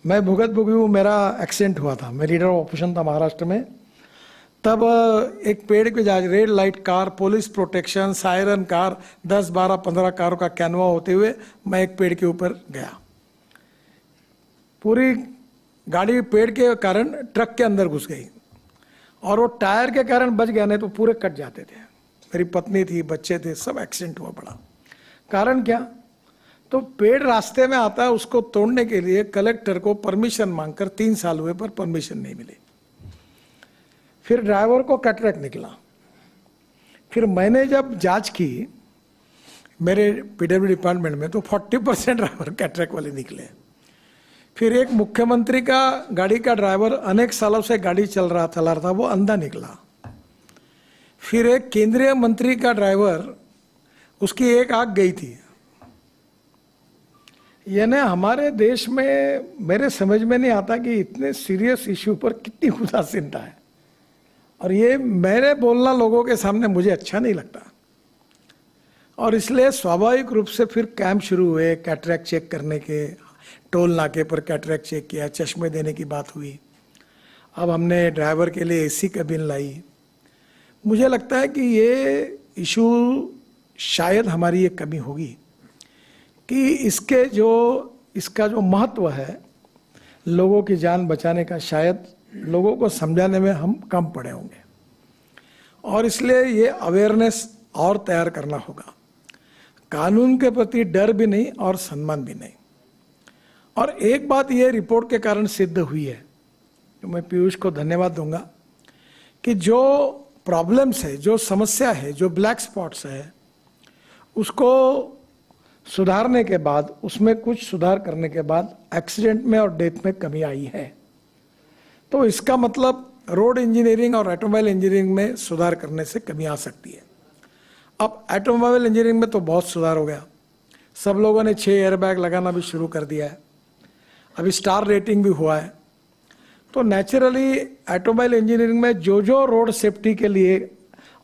मैं भुगत भुगू मेरा एक्सीडेंट हुआ था। मैं लीडर ऑफ ऑपरेशन था महाराष्ट्र में। तब एक पेड़ पे जा red light car, police protection, siren car, 10, 12, 15 कारों का कैनवा होते हुए मैं एक पेड़ के ऊपर गया। पूरी गाड़ी पेड़ के कारण ट्रक के अंदर घुस गई और वो टायर के कारण बच गया, नहीं तो पूरे कट जाते थे। मेरी पत्नी थी, बच्चे थे, सब एक्सीडेंट हुआ पड़ा। कारण क्या? तो पेड़ रास्ते में आता है, उसको तोड़ने के लिए कलेक्टर को परमिशन मांगकर 3 साल हुए पर परमिशन नहीं मिली। फिर ड्राइवर को कैटरेक्ट निकला। फिर मैंने जब जांच की मेरे पीडब्ल्यू डिपार्टमेंट में, तो 40% ड्राइवर कैटरेक्ट वाले निकले। फिर एक मुख्यमंत्री का गाड़ी का ड्राइवर अनेक सालों से गाड़ी चला रहा था, वो अंधा निकला। फिर एक केंद्रीय मंत्री का ड्राइवर, उसकी एक आंख गई थी। यानी हमारे देश में मेरे समझ में नहीं आता कि इतने सीरियस इश्यू पर कितनी उदासीनता है। और ये मेरे बोलना लोगों के सामने मुझे अच्छा नहीं लगता। और इसलिए स्वाभाविक रूप से फिर कैंप शुरू हुए कैटरेक्ट चेक करने के। टोल नाके पर कैटरेक्ट चेक किया, चश्मे देने की बात हुई। अब हमने ड्राइवर के लिए एसी कैबिन लाई। मुझे लगता है कि ये इशू शायद हमारी एक कमी होगी कि इसका जो महत्व है लोगों की जान बचाने का, शायद लोगों को समझाने में हम कम पड़े होंगे। और इसलिए ये अवेयरनेस और तैयार करना होगा। कानून के प्रति डर भी नहीं और सम्मान भी नहीं। और एक बात ये रिपोर्ट के कारण सिद्ध हुई है, तो मैं पीयूष को धन्यवाद दूंगा, कि जो प्रॉब्लम्स है, जो समस्या है, जो ब्लैक स्पॉट्स है, उसको सुधारने के बाद, उसमें कुछ सुधार करने के बाद एक्सीडेंट में और डेथ में कमी आई है। तो इसका मतलब रोड इंजीनियरिंग और ऑटोमोबाइल इंजीनियरिंग में सुधार करने से कमी आ सकती है। अब ऑटोमोबाइल इंजीनियरिंग में तो बहुत सुधार हो गया। सब लोगों ने 6 एयरबैग लगाना भी शुरू कर दिया है। अभी स्टार रेटिंग भी हुआ है। तो नेचुरली ऑटोमोबाइल इंजीनियरिंग में जो जो रोड सेफ्टी के लिए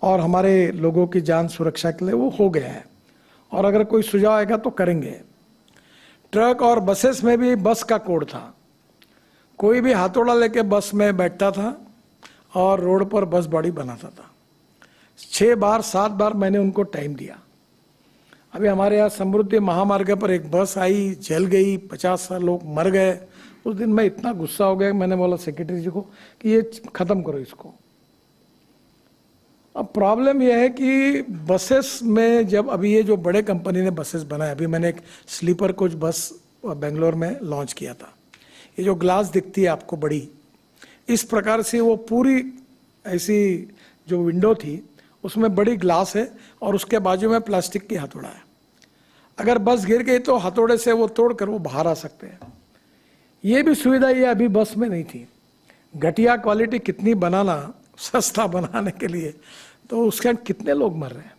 और हमारे लोगों की जान सुरक्षा के लिए वो हो गया है। और अगर कोई सुझाव आएगा तो करेंगे। ट्रक और बसेस में भी बस का कोड था। कोई भी हथौड़ा लेके बस में बैठता था और रोड पर बस बॉडी बनाता था। 6 बार 7 बार मैंने उनको टाइम दिया। अभी हमारे यहाँ समृद्धि महामार्ग पर एक बस आई, जल गई, 50 लोग मर गए। उस दिन मैं इतना गुस्सा हो गया, मैंने बोला सेक्रेटरी जी को कि ये खत्म करो इसको। अब प्रॉब्लम यह है कि बसेस में जब अभी ये जो बड़े कंपनी ने बसेस बनाए, अभी मैंने एक स्लीपर कोच बस बेंगलोर में लॉन्च किया था। ये जो ग्लास दिखती है आपको बड़ी, इस प्रकार से वो पूरी ऐसी जो विंडो थी उसमें बड़ी ग्लास है और उसके बाजू में प्लास्टिक की हथौड़ा है। अगर बस गिर गई तो हथौड़े से वो तोड़कर वो बाहर आ सकते हैं। ये भी सुविधा ये अभी बस में नहीं थी। घटिया क्वालिटी कितनी बनाना सस्ता बनाने के लिए, तो उसके कितने लोग मर रहे हैं।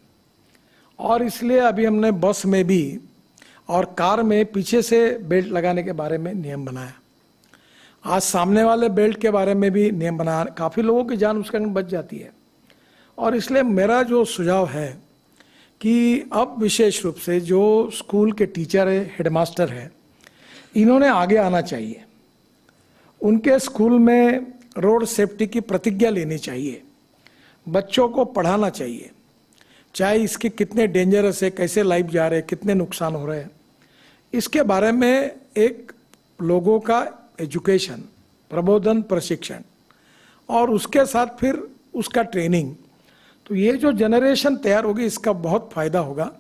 और इसलिए अभी हमने बस में भी और कार में पीछे से बेल्ट लगाने के बारे में नियम बनाया। आज सामने वाले बेल्ट के बारे में भी नियम बनाया। काफ़ी लोगों की जान उसके अंदर बच जाती है। और इसलिए मेरा जो सुझाव है कि अब विशेष रूप से जो स्कूल के टीचर है, हेडमास्टर है, इन्होंने आगे आना चाहिए। उनके स्कूल में रोड सेफ्टी की प्रतिज्ञा लेनी चाहिए। बच्चों को पढ़ाना चाहिए, चाहे इसके कितने डेंजरस है, कैसे लाइफ जा रहे हैं, कितने नुकसान हो रहे हैं, इसके बारे में एक लोगों का एजुकेशन, प्रबोधन, प्रशिक्षण और उसके साथ फिर उसका ट्रेनिंग। तो ये जो जनरेशन तैयार होगी इसका बहुत फायदा होगा।